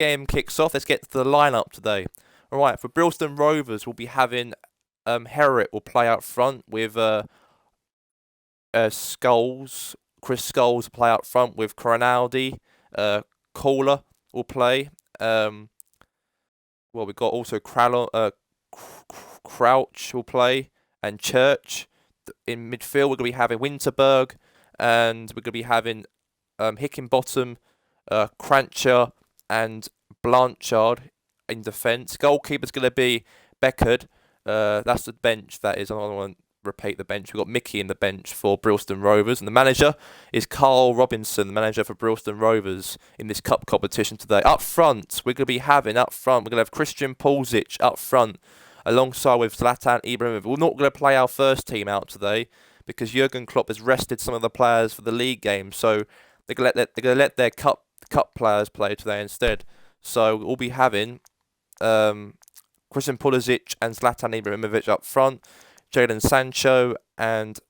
Game kicks off. Let's get to the lineup today. Alright, for Briston Rovers, we'll be having Herrick will play out front with Skulls. Chris Skulls will play out front with Coronaldi. Kohler will play. Well, we've got also Crouch will play, and Church. In midfield, we're going to be having Winterberg, and we're going to be having Hickenbottom, Crancher, and Blanchard in defence. Goalkeeper's going to be Beckard. That's the bench, that is. I don't want to repeat the bench. We've got Mickey in the bench for Briston Rovers. And the manager is Carl Robinson, the manager for Briston Rovers in this cup competition today. Up front, we're going to be having Christian Pulisic up front, alongside with Zlatan Ibrahimovic. We're not going to play our first team out today because Jurgen Klopp has rested some of the players for the league game. So they're going to let their cup players play today instead. So we'll be having Christian Pulisic and Zlatan Ibrahimovic up front. Jadon Sancho and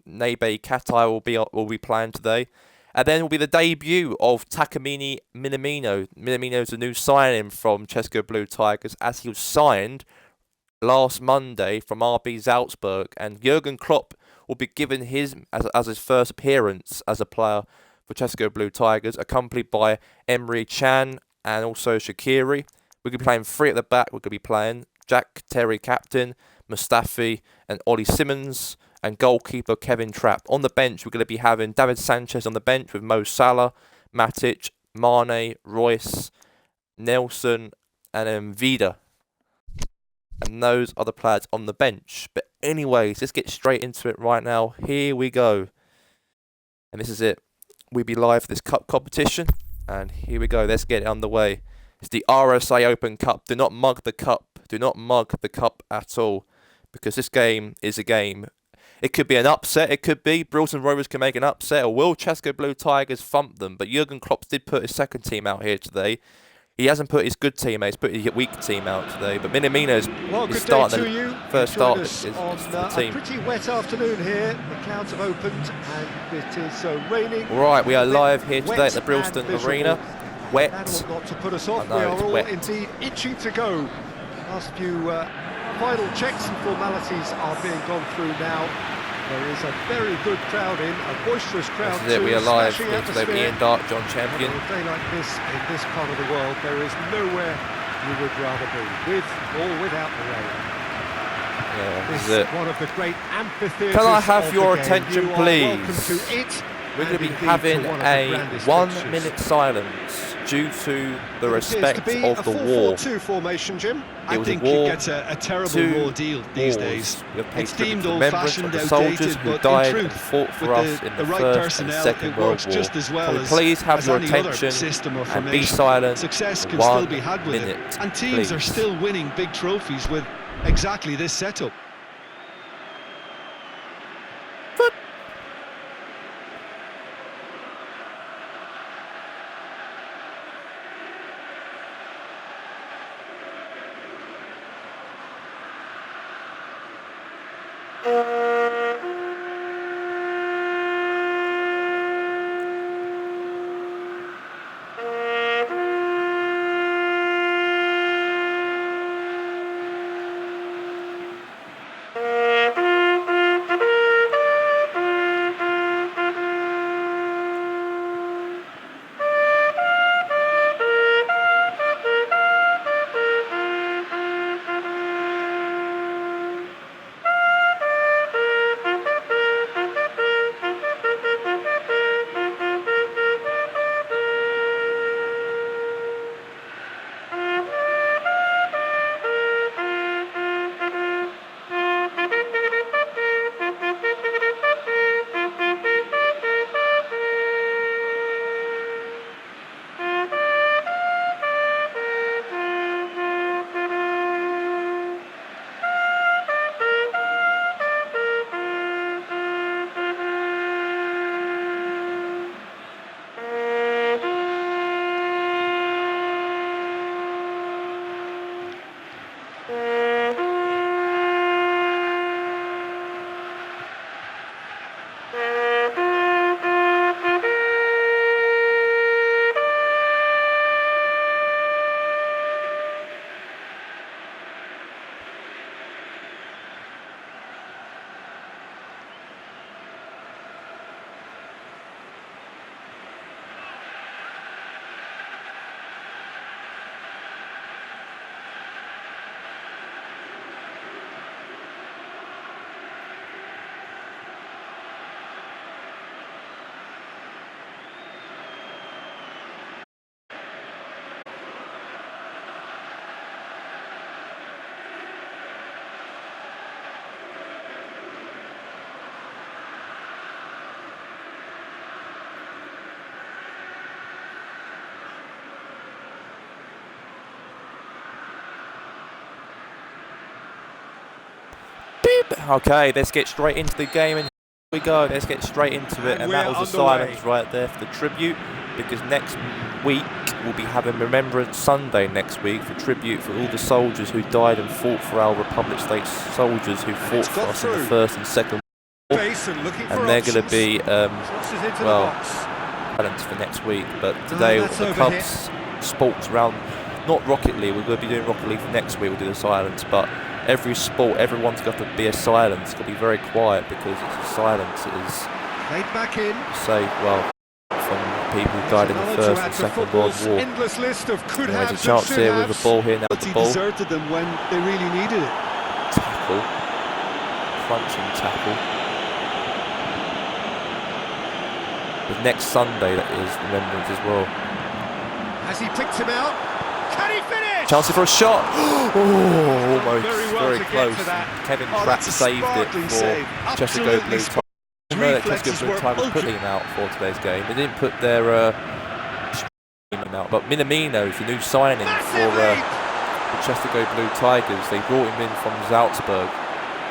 Nebe Katai will be playing today. And then will be the debut of Takamine Minamino. Minamino's a new signing from Chestergo Blue Tigers, as he was signed last Monday from RB Salzburg. And Jurgen Klopp will be given his as his first appearance as a player for Chestergo Blue Tigers, accompanied by Emery Chan and also Shaqiri. We're going to be playing three at the back. We're going to be playing Jack Terry captain, Mustafi and Ollie Simmons, and goalkeeper Kevin Trapp. On the bench, we're going to be having David Sanchez on the bench with Mo Salah, Matic, Mane, Royce, Nelson, and then Vida. And those are the players on the bench. But anyways, let's get straight into it right now. Here we go. And this is it. We'll be live for this cup competition. And here we go. Let's get it underway. It's the RSA Open Cup. Do not mug the cup. Do not mug the cup at all. Because this game is a game. It could be an upset. It could be Briston Rovers can make an upset, or will Chestergo Blue Tigers thump them? But Jurgen Klopp did put his second team out here today. He hasn't put his good team out. He's put his weak team out today. But Minamino's starting the first start is the team. A pretty wet afternoon here. The clouds have opened and it is raining. Right, we are live here today at the Briston Arena. Wet. That ought not to put us off. We are all indeed itching to go. Last few final checks and formalities are being gone through now. There is a very good crowd in, a boisterous crowd. This is it, we are live here today with Ian Dark, John Champion. On a day like this, in this part of the world, there is nowhere you would rather be, with or without the rain. Yeah, this is it. One of the great amphitheatres. Can I have your attention, you please? Welcome to it. We're going to be having a 1 minute silence due to the respect of the war. 4-4-2 formation, Jim. I think you get a terrible raw deal these days. It's deemed old-fashioned, outdated, soldiers who died and fought for us in the First and Second World War. Just as well as please have your attention and be silent. Success can 1 still be had with minute, it, and teams please. are still winning big trophies with exactly this setup. Okay, let's get straight into the game, and here we go. Let's get straight into it, and that was the silence right there for the tribute, because next week we'll be having Remembrance Sunday next week for tribute for all the soldiers who died and fought for our Republic States, soldiers who fought for us in the First and Second War, and they're going to be well, silence for next week. But today the Cubs sports round, not Rocket League. We're going to be doing Rocket League for next week. We'll do the silence, but every sport, everyone's got to be a silence. It's got to be very quiet, because it's a silence. It is back in. Say, well, from people who died in the First and Second World War. There's a chance here with the ball here now. The ball deserted them when they really needed it. Tackle, crunching tackle. But next Sunday, that is Remembrance as well. Has he picked him out? Can he finish? Chance for a shot. Oh, almost very close. Kevin Pratt saved it for Chestergo Blue Tigers. I know that Chestergo Blue Tigers put him out for today's game. They didn't put their team out, but Minamino is the new signing for the Chestergo Blue Tigers. They brought him in from Salzburg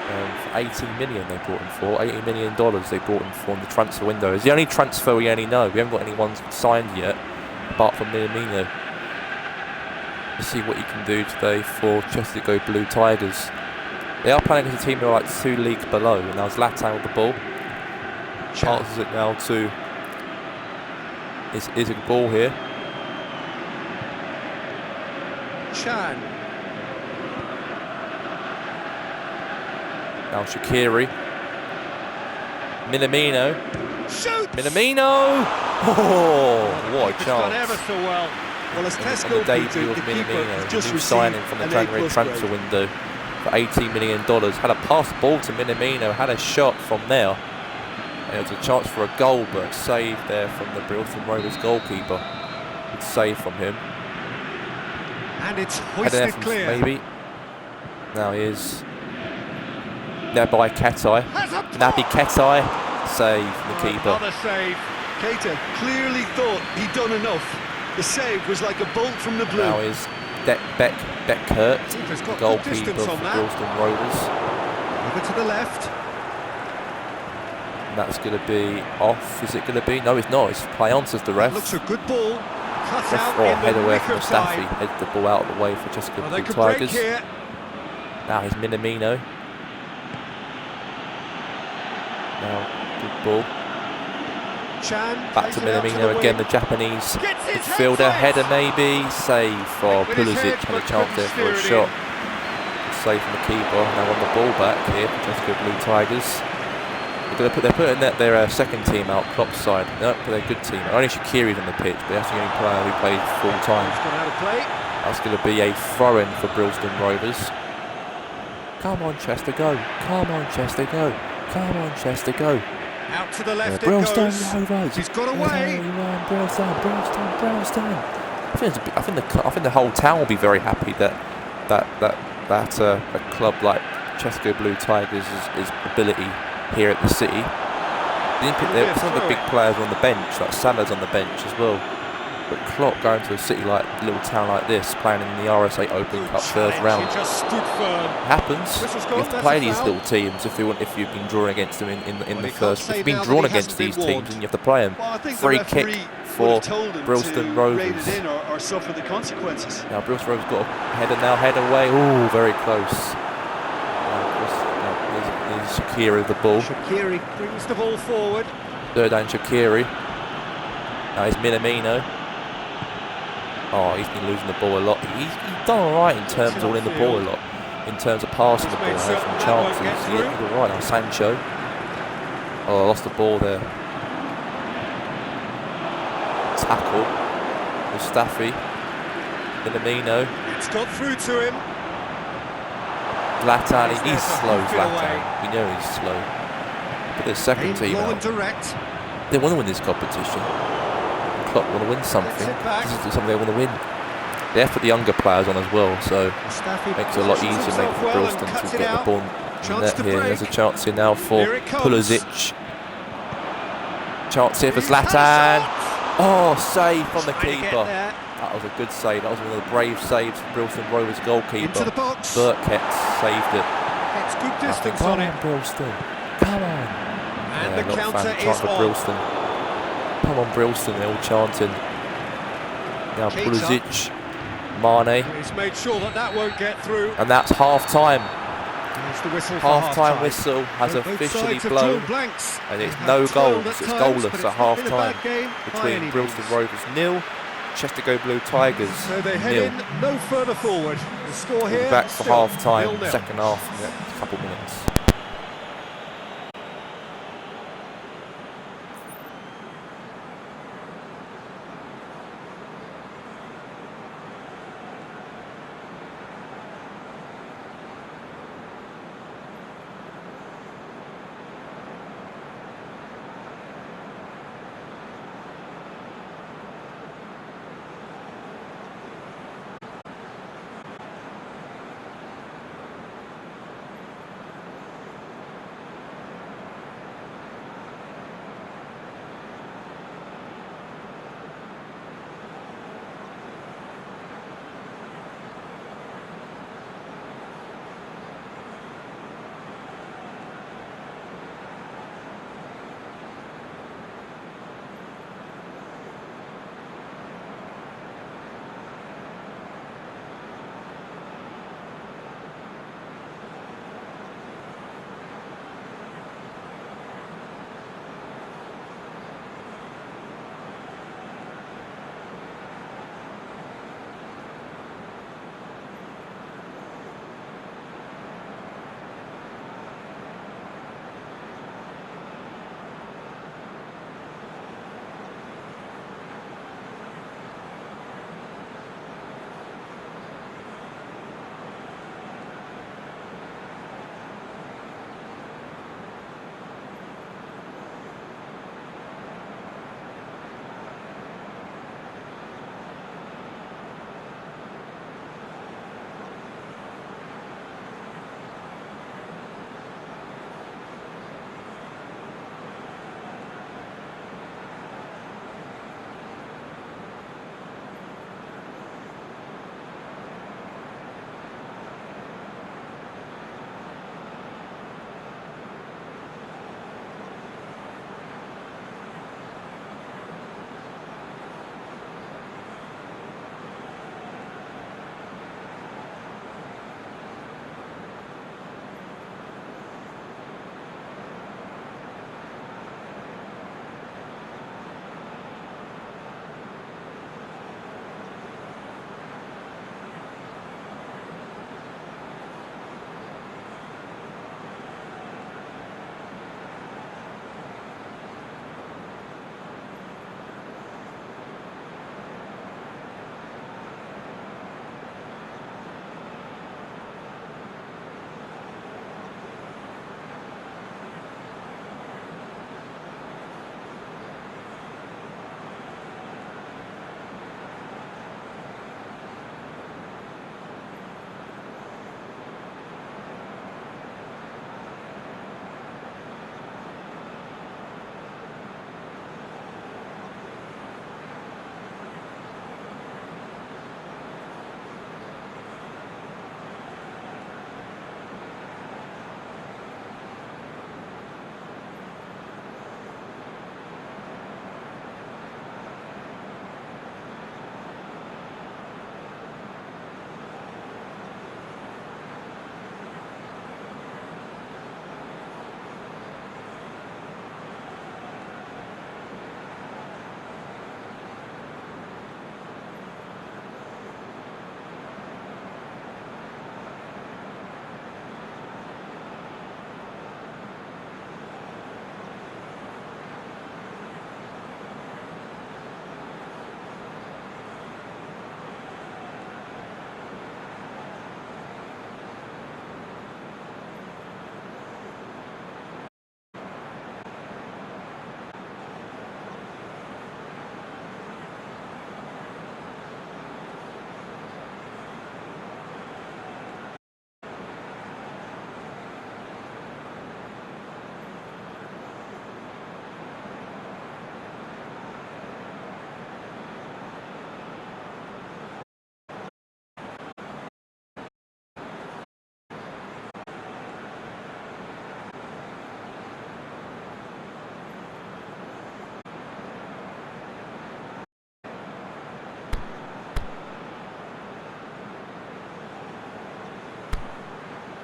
for 18 million. They brought him for $80 million. They brought him for in the transfer window. It's the only transfer we only know. We haven't got anyone signed yet, apart from Minamino. Let's see what he can do today for Chestergo Blue Tigers. They are playing against a team who are like 2 leagues below, and now Zlatan with the ball. Chances it now to is a ball here. Chan. Now Shaqiri. Minamino. Shoot! Minamino! Oh, what a chance. Ever so well. Well, as On the debut of Minamino, new signing from the January transfer window for $18 million. Had a pass ball to Minamino, had a shot from there. And it was a chance for a goal, but saved there from the Briston Rovers goalkeeper. Good save from him. And it's hoisted clear. Maybe. Now here's there by Ketai. Naby Ketai. Save from the keeper. Another save. Keita clearly thought he'd done enough. The save was like a bolt from the blue. Now is Beckert, the goalkeeper for Briston Rovers. Over to the left. And that's going to be off. Is it going to be? No, it's not. It's play on, says the ref. Looks a good ball. Cut out Head away from Mustafi. Head the ball out of the way for Chestergo Blue Tigers. Now here's Minamino. Now good ball. Back to Minamino again, the Japanese midfielder. Header maybe. Save for Pulisic. Had a chance there for a shot. Save from the keeper. Now on the ball back here for Chestergo Blue Tigers. They're putting their second team out, Klopp's side. No, but they're a good team. Only Shaqiri's on the pitch, but that's the only player who played full time. That's going to be a throw-in for Briston Rovers. Come on, Chester, go. Come on, Chester, go. Come on, Chester, go. Out to the left Briston Rovers. He's got away. Briston. I think the whole town will be very happy that a club like Chestergo Blue Tigers is ability here at the city. They didn't put some of the big players on the bench, like Salah's on the bench as well. But Klopp going to a city like a little town like this, playing in the RSA Open Cup first round. It happens. You have to play these little teams if you've been drawn against them in the first. If you've been drawn against these teams, then you have to play them. Free kick for Briston Rovers. Now Briston Rovers got a header now, head away. Oh, very close. Shaqiri with the ball. Shaqiri brings the ball forward. Third and Shaqiri. Now he's Minamino. Oh, he's been losing the ball a lot. He's done alright in terms of winning the ball a lot. In terms of passing the ball, had some chances. He did alright. Now Sancho. Oh, I lost the ball there. Tackle. Mustafi. Minamino. It's got through to him. Zlatan, he's slow, Zlatan. We know he's slow. But the second team out. They want to win this competition. Klopp want to win something. This is something they want to win. They have to put the younger players on as well, so it makes it a lot easier maybe for Briston to get the ball in net here. There's a chance here now for Pulisic. Chance here for Zlatan. Oh, save from the keeper. That was a good save. That was one of the brave saves from Briston Rovers goalkeeper. Burkett saved it. It's good distance Come on it. on, Briston. Come on. And Yeah, the a lot of counter fans chant is for on. Briston. Come on, Briston, they're all chanting. Now Keita. Pulisic, Mane, He's made sure that that won't get through. and that's half-time. There's the whistle for Half-time whistle has Both officially sides have blown, drawn blanks. and it's They no have toiled goals. at It's times, goalless but at it's not been a half-time bad game by between any Briston means. Rovers 0, Chestergo Blue Tigers So they head 0. in no further forward. The score We'll here be back for still half-time, 0-0. second half in the next couple minutes.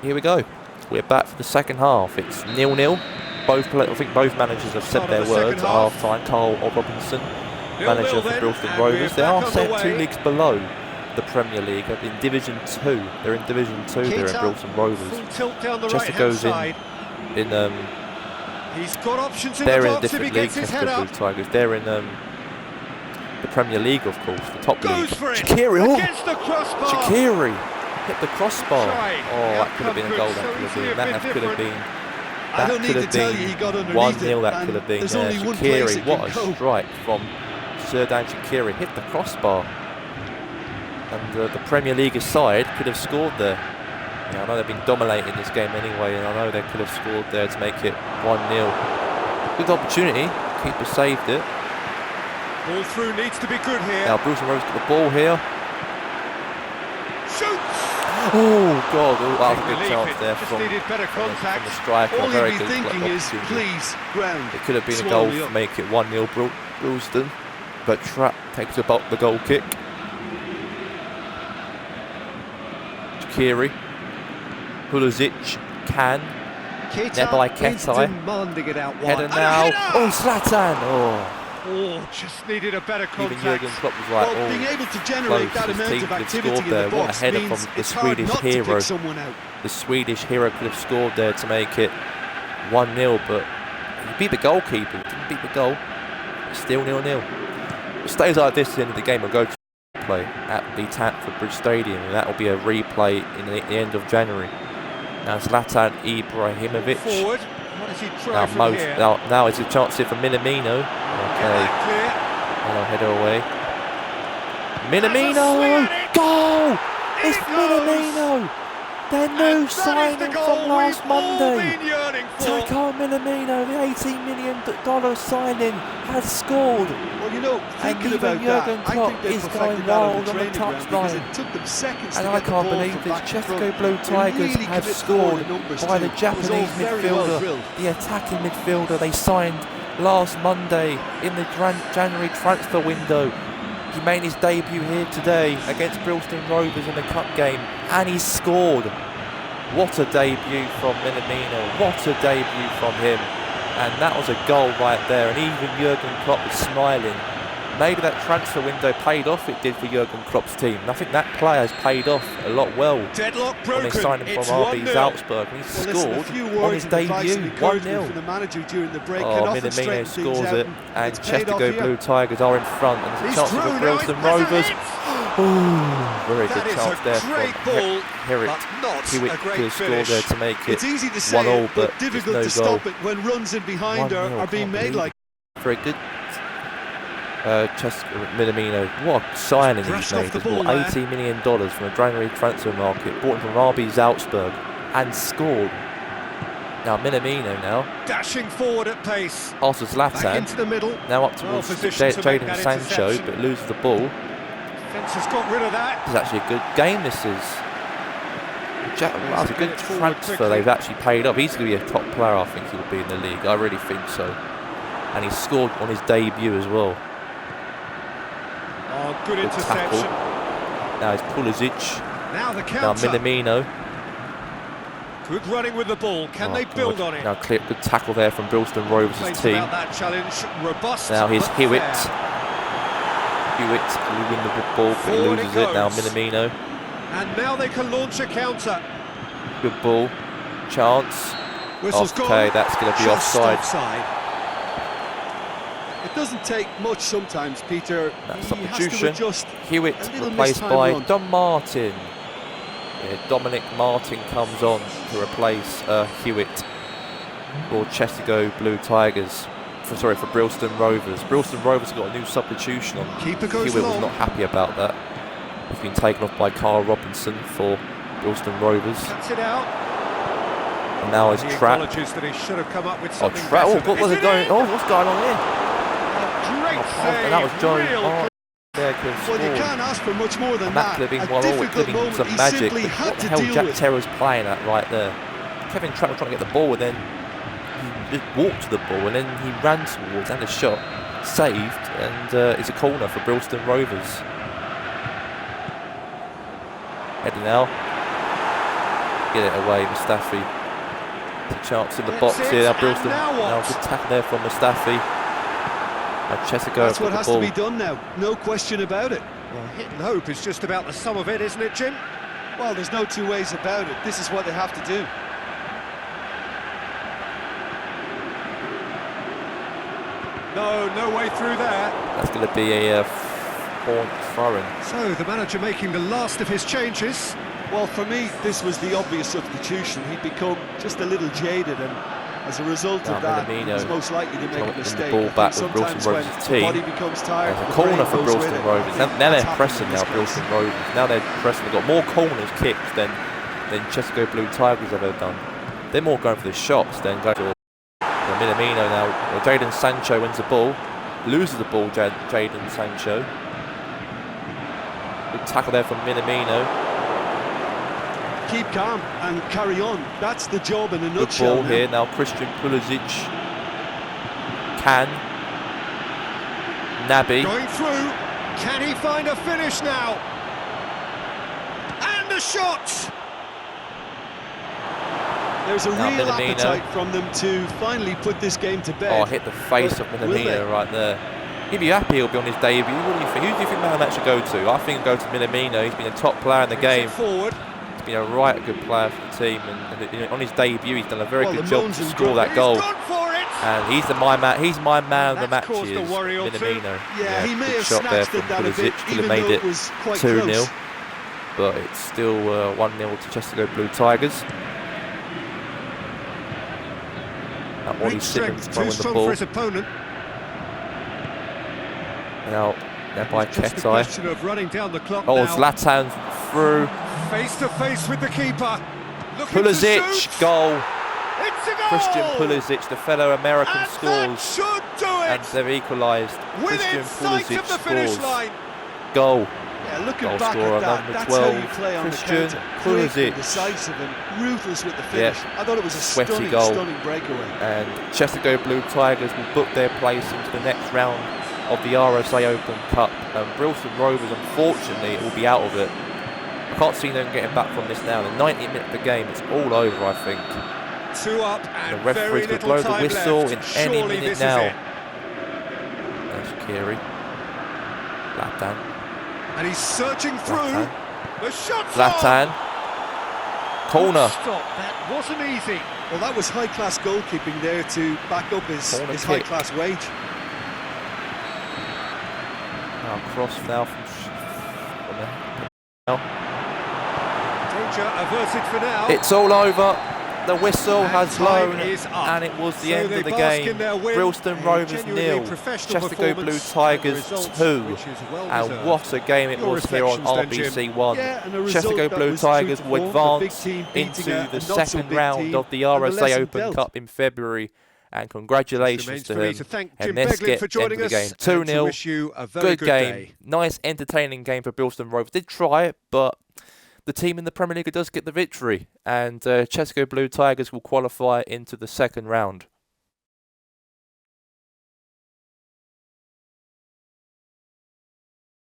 here we go. We're back for the second half. It's 0-0. I think both managers have said their words at half-time. Carl Robinson, manager for Briston Rovers. They are set 2 leagues below the Premier League, in Division 2. They're in Division 2, they're in Briston Rovers. Chestergo's in he's got options in they're the in a box if he different league, gets his head Chestergo up. Blue Tigers. They're in the Premier League, of course, the top Goes league. for it. Shaqiri, Against the crossbar. Shaqiri hit the crossbar. Try. Oh, that could have been a goal. That could have been. I don't need to tell you, he got underneath 1-0. That could have been. There's only one place it Shaqiri, what can a go. strike from Serdan Shaqiri. Hit the crossbar. And the Premier League side could have scored there. Yeah, I know they've been dominating this game anyway, and I know they could have scored there to make it 1-0. Good opportunity. Keeper saved it. Ball through needs to be good here. Now Briston Rovers got the ball here. Shoots! Oh God! Oh, that was a good chance there Just from needed better contact. the striker. All Very you'd be good thinking is, opportunity. please, ground. It could have been a swallow goal me to up. make it 1-0 Briston, but Trapp takes about the goal kick. Shaqiri, Pulisic, Can, net by Ketai. Demanding it out wide. Header now. Oh, Zlatan! Oh, Oh, just needed a better even contact. Jurgen Klopp was like, Well, being oh, able to generate close. that His amount team of could have activity scored in there. the What a box header means from the it's hard Swedish not to hero. pick someone out. The Swedish hero could have scored there to make it 1-0, but he beat the goalkeeper. Didn't beat the goal. It's still 0-0. It stays like this at the end of the game. We'll go to play at the Tatford Bridge Stadium, and that will be a replay in the end of January. Now Zlatan Ibrahimovic. Forward. What does he try Now, from here? now it's a chance here for Minamino. Okay, Clear. now header away. Minamino! Goal! It's Minamino! Their new signing from last Monday. Taiko Minamino, the $18 million signing, has scored. Well, you know, And thinking even about Jurgen that, I Klopp think they is perfected going that on wild the on the training ground because touchline. it took them seconds And to I get the can't ball believe from this. back to Chestergo front. Blue They Tigers really have commit scored forward numbers by too. the It was Japanese all very well midfielder, drilled. the attacking midfielder they signed last Monday in the January transfer window. He made his debut here today against Briston Rovers in the cup game, and he scored. What a debut from Minamino, what a debut from him. And that was a goal right there, and even Jurgen Klopp was smiling. Maybe that transfer window paid off, it did for Jurgen Klopp's team. And I think that player has paid off a lot well Deadlock when broken. they signed him It's from RB 1-0. Salzburg. And he Well, listen, a scored few on words his of advice and debut, encouragement 1-0. from the manager during the break Oh, can often Minamino straighten things scores out. it, and It's paid off Chestergo here. Blue Tigers are in front, and there's a He's chance through for now, Briston he's Rovers. hit. Ooh, very That good is chance a there great from ball, Hewitt. but not Hewitt a could great have scored finish. there to make it It's easy to say 1-all, it, but but difficult there's to no goal. stop it when runs in behind 1-0, are being can't made believe like. Very good. Minamino, what a signing he's Brushed off made the as well. ball there. $18 million from the January transfer market, bought him from RB Salzburg, and scored. Now Minamino now, Dashing forward at pace. after Back Zlatan, into the middle. now up Well towards positioned to make Jadon that Sancho, interception. but loses the ball. Defence has got rid of that. This is actually a good game, this is. That's a good Get it forward transfer quickly. they've actually paid off. He's going to be a top player, I think he'll be in the league. I really think so. And he scored on his debut as well. Oh, good Good tackle. interception. Now it's Pulisic. Now the Now counter. Minamino. Good running with the ball. Can they build on it? Now clear, good tackle there from Briston Rovers' Complaints team. about that challenge. Robust. Now here's but Hewitt. fair. Hewitt will win the ball, but he Forward loses it it. Now goes. Minamino. And now they can launch a counter. Good ball. Chance. Whistle's Okay, gone. that's going to be Just offside. It doesn't take much sometimes, Peter. That's He has to substitution. adjust. Hewitt A little replaced missed by time run. Don Martin. Yeah, Dominic Martin comes on to replace Hewitt for Chestergo Blue Tigers. For Briston Rovers. Briston Rovers got a new substitution on. Keeper goes Hewitt was long. not happy about that. He's been taken off by Carl Robinson for Briston Rovers. Cuts it out. And now it's He Trapp. acknowledges that he should have come up with Oh, something Trapp. Oh, better. what was Is it going? in? Oh, what's going on here? Great Oh, save. and that was Joe Real Martin there could have Well, you scored. can't ask for much more than And that could have been A 1-all. It could difficult have been moment some he magic. simply But had what the to hell deal Jack with. Terror's playing at right there? Kevin Trapp was trying to get the ball, and then he just walked to the ball, and then he ran towards and a shot saved, and it's a corner for Briston Rovers. Header now. get it away. Mustafi. It's a chance in the box here. Now Briston. Now good tackle there from Mustafi. And Chestergo That's what has to be done now. No question about it. Well, hit and hope is just about the sum of it, isn't it, Jim? Well, there's no two ways about it. This is what they have to do. No way through there. That's going to be a throw-in. So the manager making the last of his changes. Well, for me, this was the obvious substitution. He'd become just a little jaded, and as a result of that, he's most likely to make a mistake. The ball back with Briston Rovers' team. Body becomes tired. There's a corner for Briston Rovers. Now they're pressing now, Briston Rovers. Now they're pressing. They've got more corners kicked than Chestergo Blue Tigers have ever done. They're more going for the shots than going for Minamino now. Well, Jadon Sancho wins the ball. Loses the ball, Jadon Sancho. Good tackle there from Minamino. Keep calm and carry on. That's the job in a nutshell. Good ball here now. Christian Pulisic. Naby. Going through. Can he find a finish now? And a shot! There's a real appetite from them to finally put this game to bed. Oh, hit the face of Minamino right there. He'd be happy he'll be on his debut. What do you think? Who do you think man that should go to? I think he'll go to Minamino. He's been a top player in the game. Forward. He's been a right good player for the team, and on his debut he's done a very good job to score that goal. And he's my man of the match. Is Minamino. Yeah, he may good have shot there snatched from it that a bit, Pulisic. Could even have made though it it was quite 2-0, close. but it's still 1-0 to Chestergo Blue Tigers. Ollie Simmons throwing the ball. For his opponent. Now by Ketai. Of running down the clock now. Zlatan through. Face to face with the keeper. Pulisic, goal. It's a goal. Christian Pulisic, the fellow American, and scores. Should do it. And they've equalised. Christian Pulisic of the finish line. Goal. Yeah, looking Goal back scorer at that, number that's 12, how you play on Christian the counter. Quick Pulisic. and decisive and ruthless with the finish. Yeah. I thought it was a Sweaty goal. stunning breakaway. And Chestergo Blue Tigers will book their place into the next round of the RSA Open Cup. Briston Rovers, unfortunately, will be out of it. I can't see them getting back from this now. The 90th minute of the game, it's all over, I think. 2 up and the referees could blow the whistle in any minute now. There's Kiri. Zlatan. And he's searching through. Zlatan. The shot's Zlatan. Corner. Stop. That wasn't easy. Well, that was high-class goalkeeping there to back up his high-class wage. Now cross now from Danger averted for now. It's all over. The whistle and has blown, and it was the end of the game. Briston Rovers 0, Chestergo Blue Tigers 2. And what a game it was here on RBC One. Chestergo Blue Tigers will advance into the second round of the RSA Open Cup in February. And congratulations to him. And let's get into the game. 2-0. Good game. Nice, entertaining game for Briston Rovers. Did try it, but the team in the Premier League does get the victory, and Chestergo Blue Tigers will qualify into the second round.